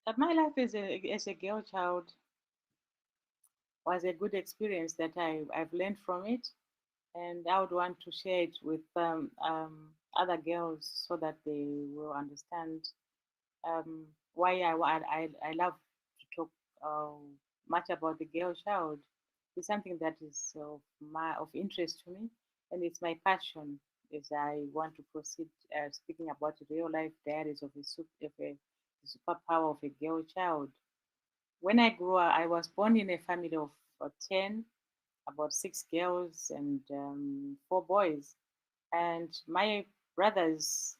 My life as a girl child was a good experience that I've learned from it, and I would want to share it with other girls so that they will understand why I love to talk uh, much about the girl child. It's something that is of interest to me, and it's my passion as I want to proceed speaking about the real life diaries of a superpower of a girl child. When I grew up, I was born in a family of 10, about six girls and four boys. And my brothers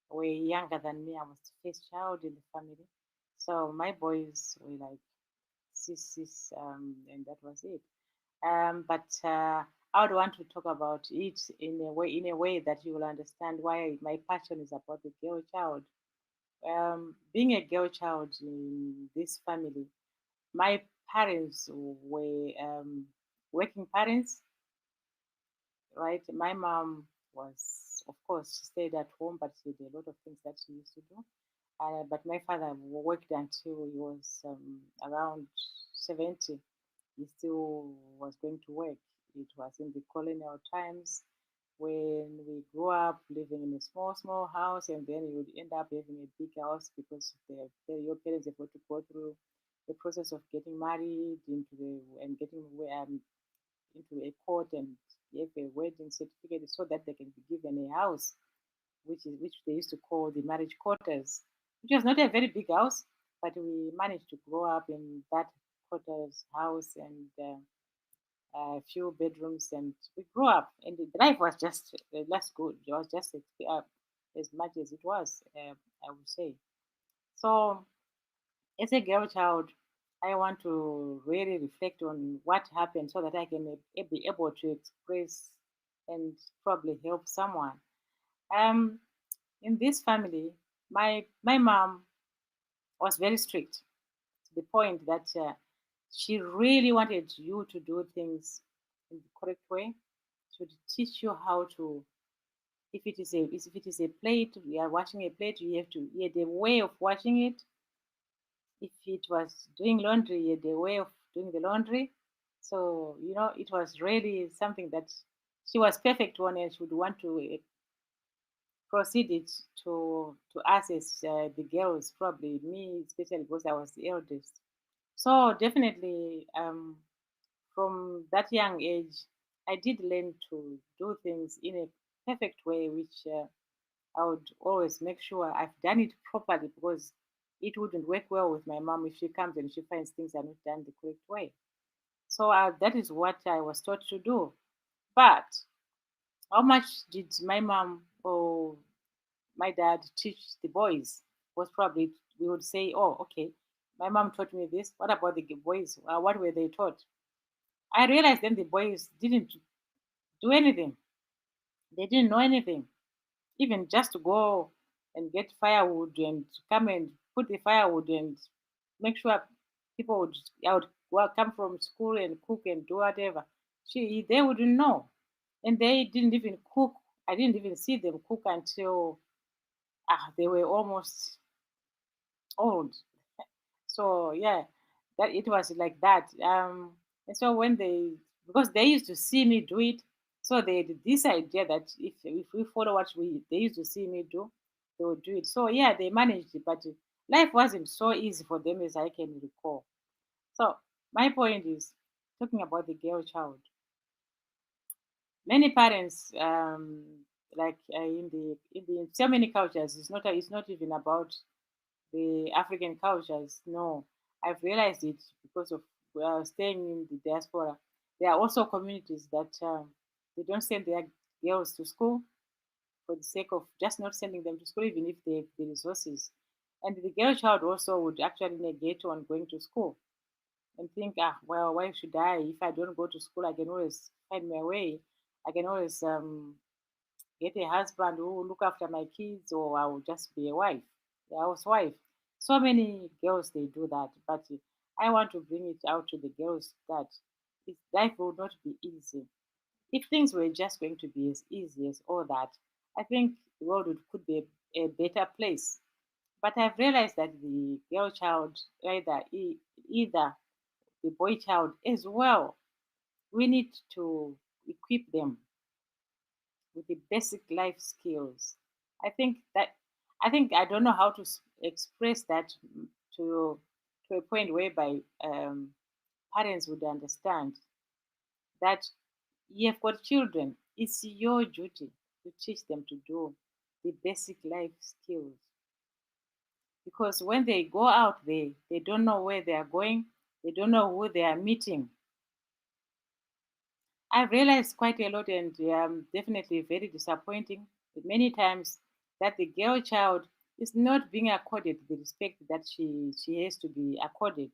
were younger than me. I was the first child in the family. So my boys were like six, and that was it. But I would want to talk about it in a way that you will understand why my passion is about the girl child. Being a girl child in this family, my parents were working parents, right? My mom was, of course, she stayed at home, but she did a lot of things that she used to do. But my father worked until he was around 70. He still was going to work. It was in the colonial times when we grew up living in a small house, and then you would end up having a big house because your parents have got to go through the process of getting married and getting into a court and have a wedding certificate so that they can be given a house, which they used to call the marriage quarters, which was not a very big house, but we managed to grow up in that quarters house and a few bedrooms, and we grew up, and the life was just less good. It was just as much as it was, I would say. So as a girl child, I want to really reflect on what happened so that I can be able to express and probably help someone. Um, in this family, my mom was very strict to the point that she really wanted you to do things in the correct way. She would teach you how to. If it is a plate, we are washing a plate. You have to. Yeah, the way of washing it. If it was doing laundry, you had a way of doing the laundry. So it was really something that she was perfect on, and she would want to proceed it to us as the girls, probably me especially because I was the eldest. So definitely, from that young age, I did learn to do things in a perfect way, which I would always make sure I've done it properly because it wouldn't work well with my mom if she comes and she finds things are not done the correct way. So that is what I was taught to do. But how much did my mom or my dad teach the boys? Was probably we would say, oh, okay, my mom taught me this. What about the boys? What were they taught? I realized then the boys didn't do anything. They didn't know anything. Even just to go and get firewood and come and put the firewood and make sure people would I would come from school and cook and do whatever. They wouldn't know. And they didn't even cook. I didn't even see them cook until they were almost old. So yeah, that it was like that. And so when they because they used to see me do it, so they had this idea that if we follow what they used to see me do, they would do it. So yeah, they managed it, but life wasn't so easy for them as I can recall. So my point is talking about the girl child. Many parents, like in so many cultures, it's not even about the African cultures. No, I've realized it because of staying in the diaspora. There are also communities that they don't send their girls to school for the sake of just not sending them to school, even if they have the resources. And the girl child also would actually negate on going to school and think, well, why should I? If I don't go to school, I can always find my way. I can always get a husband who will look after my kids, or I will just be a wife, a housewife. So many girls they do that, but I want to bring it out to the girls that life will not be easy. If things were just going to be as easy as all that, I think the world could be a better place. But I've realized that the girl child, either the boy child as well, we need to equip them with the basic life skills. I think that I don't know how to express that to to a point whereby parents would understand that you've got children. It's your duty to teach them to do the basic life skills, because when they go out there, they don't know where they are going, they don't know who they are meeting. I've realized quite a lot, and definitely very disappointing many times that the girl child is not being accorded the respect that she has to be accorded.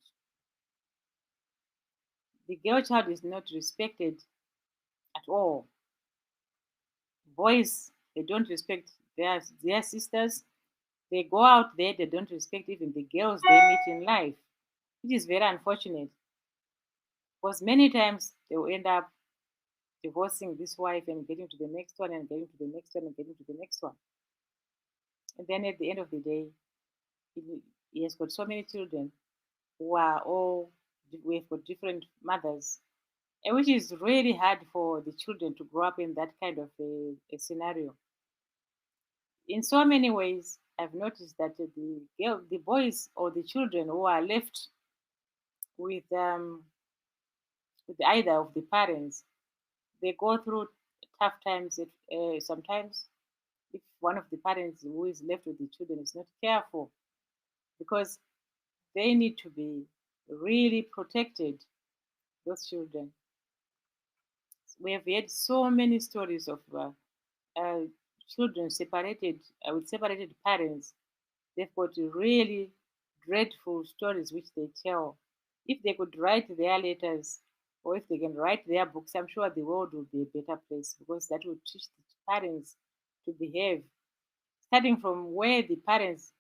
The girl child is not respected at all. Boys, they don't respect their sisters. They go out there, they don't respect even the girls they meet in life. It is very unfortunate because many times they will end up divorcing this wife and getting to the next one and getting to the next one and getting to the next one. And then at the end of the day, he has got so many children who are all, we've got different mothers, and which is really hard for the children to grow up in that kind of a scenario. In so many ways, I've noticed that the boys or the children who are left with with either of the parents, they go through tough times. Sometimes, if one of the parents who is left with the children is not careful, because they need to be really protected. Those children, we have heard so many stories of uh, children separated with separated parents. They've got really dreadful stories which they tell. If they could write their letters, or if they can write their books, I'm sure the world would be a better place, because that would teach the parents to behave, starting from where the parents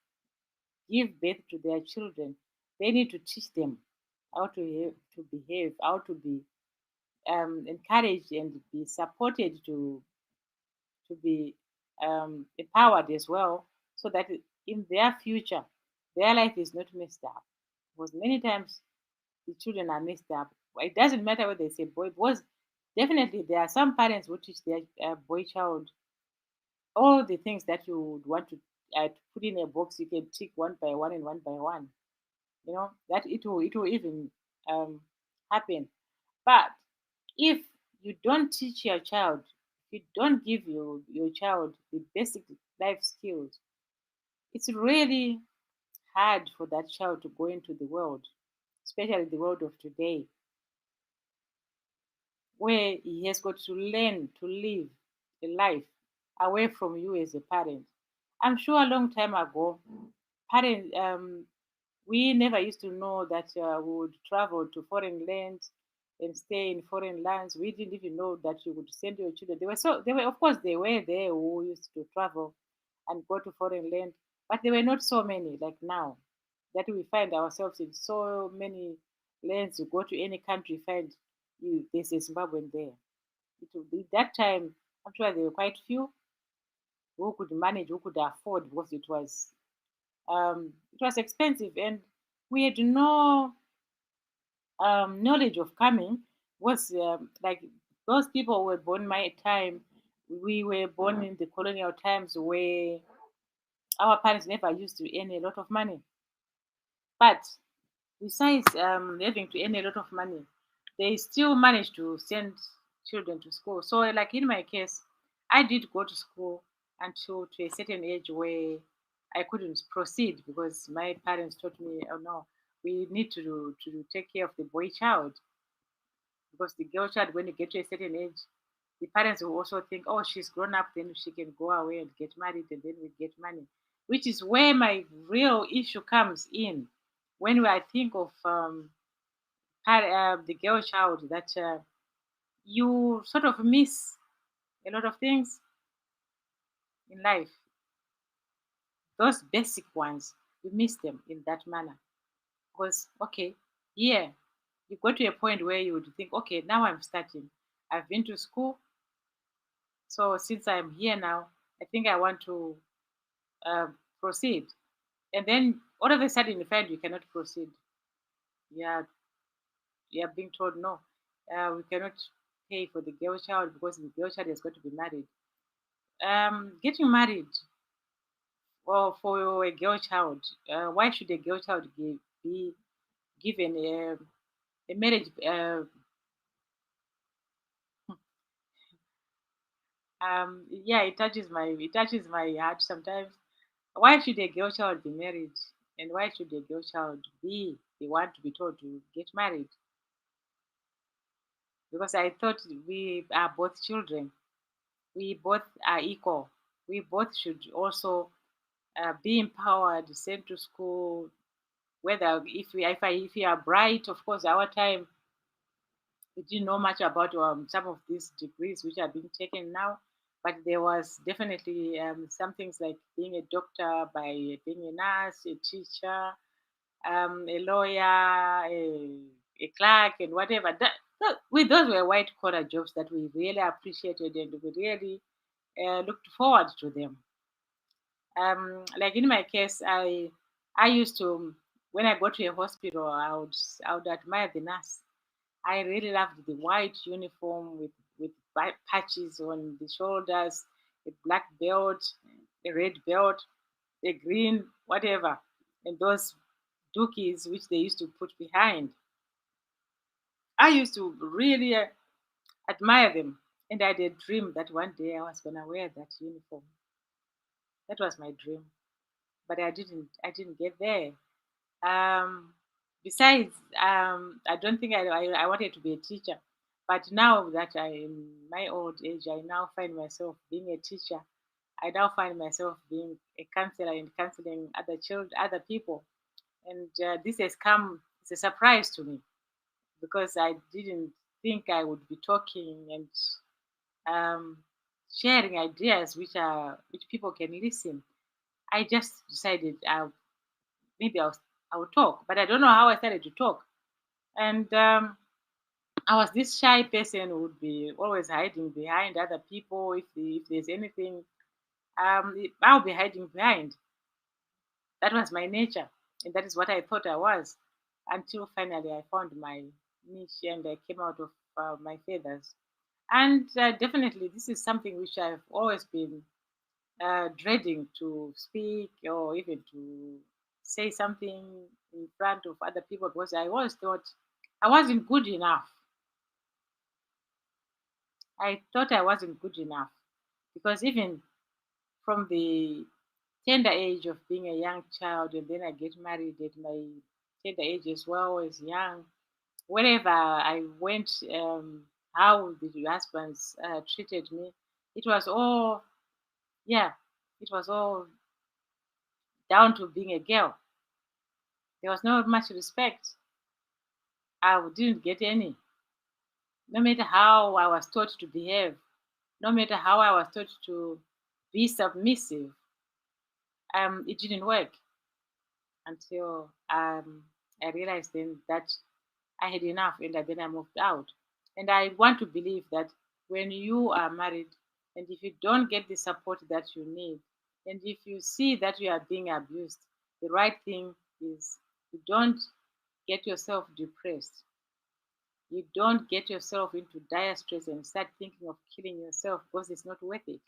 give birth to their children. They need to teach them how to behave, how to be encouraged and be supported to be empowered as well, so that in their future, their life is not messed up. Because many times the children are messed up. It doesn't matter whether they say boy, because definitely there are some parents who teach their boy child all the things that you would want to put in a box. You can tick one by one and one by one. You know that it will even um, happen. But if you don't teach your child, if you don't give your child the basic life skills, it's really hard for that child to go into the world, especially the world of today, where he has got to learn to live a life away from you as a parent. I'm sure a long time ago, parents we never used to know that we would travel to foreign lands and stay in foreign lands. We didn't even know that you would send your children. They were, of course, they were there who used to travel and go to foreign land, but there were not so many like now, that we find ourselves in so many lands. You go to any country, find there's a Zimbabwean there. It will be that time. I'm sure there were quite few who could manage, who could afford, because it was expensive, and we had no knowledge of coming. Was like those people were born my time. We were born in the colonial times, where our parents never used to earn a lot of money. But besides having to earn a lot of money, they still managed to send children to school. So, like in my case, I did go to school until to a certain age where I couldn't proceed, because my parents told me, "Oh no, we need to take care of the boy child, because the girl child, when you get to a certain age, the parents will also think, oh, she's grown up, then she can go away and get married, and then we get money," which is where my real issue comes in. When I think of the girl child, that you sort of miss a lot of things in life. Those basic ones, you miss them in that manner. Because, okay, yeah, you go to a point where you would think, okay, now I'm starting. I've been to school, so since I'm here now, I think I want to proceed. And then all of a sudden you find you cannot proceed. Yeah, you are being told no, we cannot pay for the girl child because the girl child is going to be married. Getting married or for a girl child, why should a girl child be given a marriage? Yeah, it touches my heart sometimes. Why should a girl child be married, and why should a girl child be the one to be told to get married? Because I thought we are both children. We both are equal. We both should also be empowered, sent to school. Whether if we are bright, of course, our time we didn't know much about some of these degrees which are being taken now, but there was definitely some things like being a doctor, by being a nurse, a teacher, a lawyer, a clerk, and whatever. Those were white collar jobs that we really appreciated and we really looked forward to them. Like in my case, I used to, when I go to a hospital, I would admire the nurse. I really loved the white uniform with white patches on the shoulders, a black belt, a red belt, a green, whatever, and those dookies which they used to put behind. I used to really admire them, and I did dream that one day I was gonna wear that uniform. That was my dream, but I didn't. I didn't get there. Um, Besides, I don't think I wanted to be a teacher. But now that I am my old age, I now find myself being a teacher. I now find myself being a counselor and counseling other children, other people. And this has come, it's a surprise to me because I didn't think I would be talking and um, sharing ideas which people can listen. I just decided maybe I will talk, but I don't know how I started to talk. And I was this shy person who would be always hiding behind other people. If there's anything, I'll be hiding behind. That was my nature, and that is what I thought I was, until finally I found my niche and I came out of my feathers. And definitely, this is something which I've always been dreading to speak or even to say something in front of other people because I always thought I wasn't good enough. I thought I wasn't good enough because even from the tender age of being a young child, and then I get married at my tender age as well as young. Wherever I went, how the husbands treated me, it was all, yeah, it was all down to being a girl. There was not much respect. I didn't get any. No matter how I was taught to behave, no matter how I was taught to be submissive, it didn't work until I realized then that I had enough, and then I moved out. And I want to believe that when you are married, and if you don't get the support that you need, and if you see that you are being abused, the right thing is you don't get yourself depressed. You don't get yourself into dire stress and start thinking of killing yourself because it's not worth it.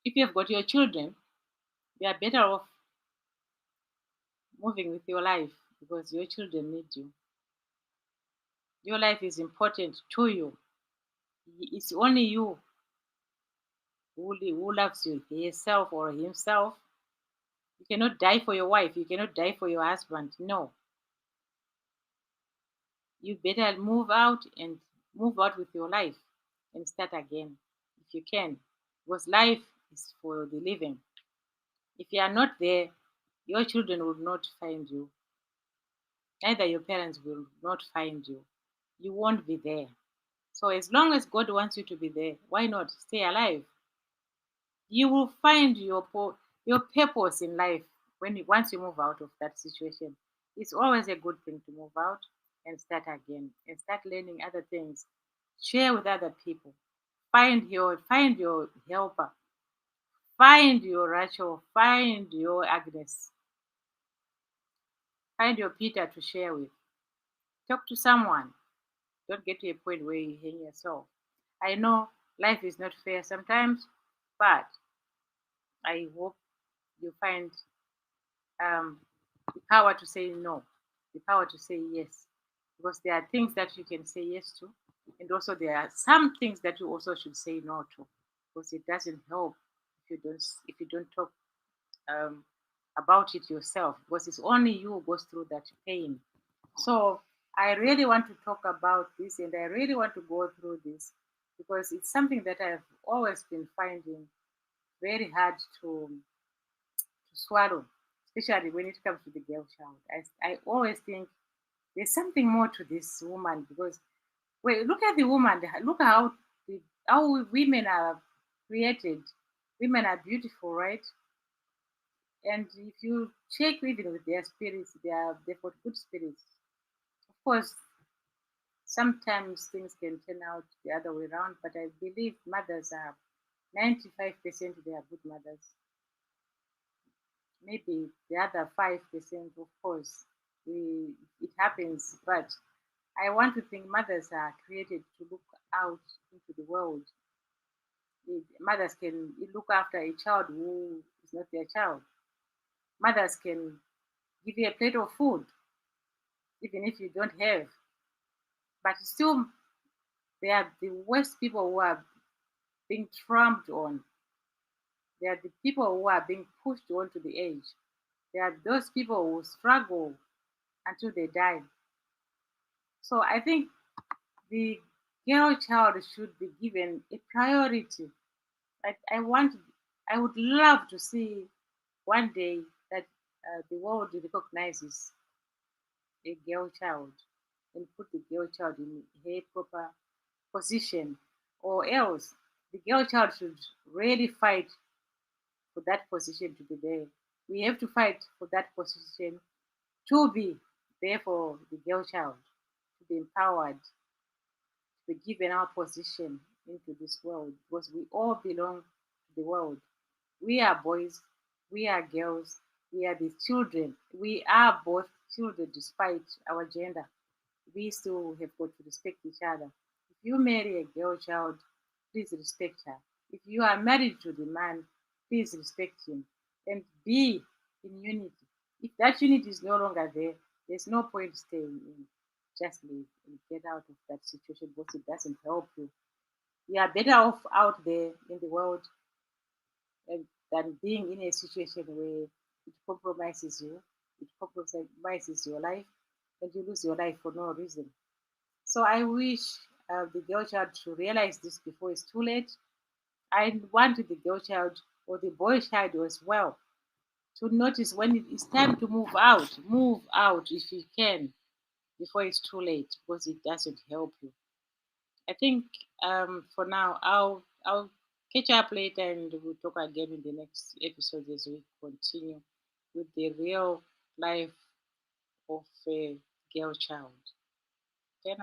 If you've got your children, you are better off moving with your life because your children need you. Your life is important to you. It's only you who loves you, herself or himself. You cannot die for your wife. You cannot die for your husband. No, you better move out with your life and start again if you can, because life is for the living. If you are not there, your children will not find you. Neither your parents will not find you. You won't be there. So as long as God wants you to be there, why not stay alive? You will find your purpose in life once you move out of that situation. It's always a good thing to move out and start again and start learning other things. Share with other people. Find your helper. Find your Rachel, find your Agnes, find your Peter to share with. Talk to someone. Don't get to a point where you hang yourself. I know life is not fair sometimes, but I hope you find um, the power to say no, the power to say yes, because there are things that you can say yes to, and also there are some things that you also should say no to, because it doesn't help if you don't talk um, about it yourself, because it's only you who goes through that pain. So I really want to talk about this, and I really want to go through this because it's something that I've always been finding very hard to swallow, especially when it comes to the girl child. I always think there's something more to this woman because wait, look at the woman. Look how women are created. Women are beautiful, right? And if you check even with their spirits, they've got good spirits. Of course, sometimes things can turn out the other way around, but I believe mothers are 95% they are good mothers. Maybe the other 5%, of course, it happens, but I want to think mothers are created to look out into the world. Mothers can look after a child who is not their child. Mothers can give you a plate of food, even if you don't have, but still, they are the worst people who are being trampled on. They are the people who are being pushed onto the edge. They are those people who struggle until they die. So I think the girl child should be given a priority. I want, I would love to see one day that the world recognizes a girl child and put the girl child in her proper position, or else the girl child should really fight for that position to be there. We have to fight for that position to be there for the girl child, to be empowered, to be given our position into this world because we all belong to the world. We are boys, we are girls, we are the children. We are both children despite our gender. We still have got to respect each other. If you marry a girl child, please respect her. If you are married to the man, please respect him and be in unity. If that unity is no longer there, there's no point staying in. Just leave and get out of that situation because it doesn't help you. You are better off out there in the world than being in a situation where it compromises you, it compromises your life, and you lose your life for no reason. So I wish the girl child to realize this before it's too late. I want the girl child or the boy child as well to notice when it is time to move out if you can before it's too late because it doesn't help you. I think for now I'll catch up later and we'll talk again in the next episode as we continue with the real life of a girl child. Then